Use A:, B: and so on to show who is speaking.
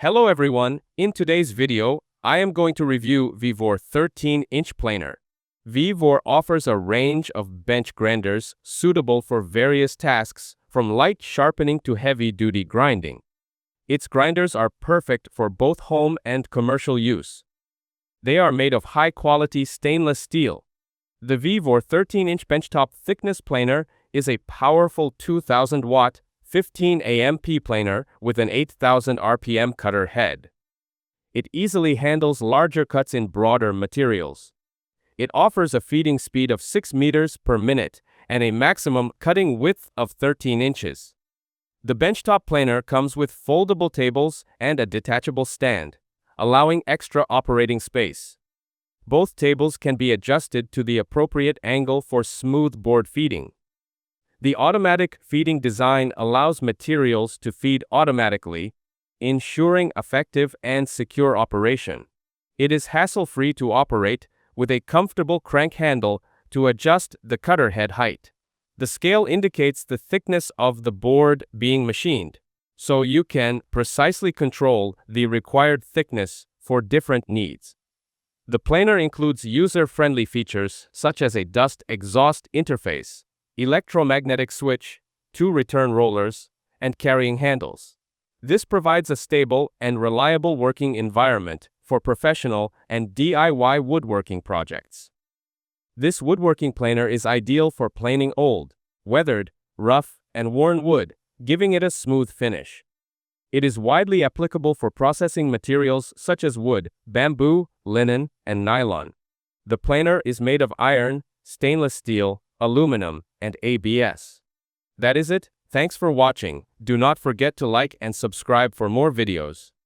A: Hello everyone, in today's video, I am going to review VEVOR 13-inch planer. VEVOR offers a range of bench grinders suitable for various tasks, from light sharpening to heavy-duty grinding. Its grinders are perfect for both home and commercial use. They are made of high-quality stainless steel. The VEVOR 13-inch benchtop thickness planer is a powerful 2,000-watt, 15 amp planer with an 8,000 RPM cutter head. It easily handles larger cuts in broader materials. It offers a feeding speed of 6 meters per minute and a maximum cutting width of 13 inches. The benchtop planer comes with foldable tables and a detachable stand, allowing extra operating space. Both tables can be adjusted to the appropriate angle for smooth board feeding. The automatic feeding design allows materials to feed automatically, ensuring effective and secure operation. It is hassle-free to operate, with a comfortable crank handle to adjust the cutter head height. The scale indicates the thickness of the board being machined, so you can precisely control the required thickness for different needs. The planer includes user-friendly features such as a dust exhaust interface, electromagnetic switch, 2 return rollers, and carrying handles. This provides a stable and reliable working environment for professional and DIY woodworking projects. This woodworking planer is ideal for planing old, weathered, rough, and worn wood, giving it a smooth finish. It is widely applicable for processing materials such as wood, bamboo, linen, and nylon. The planer is made of iron, stainless steel, aluminum, and ABS. That is it. Thanks for watching. Do not forget to like and subscribe for more videos.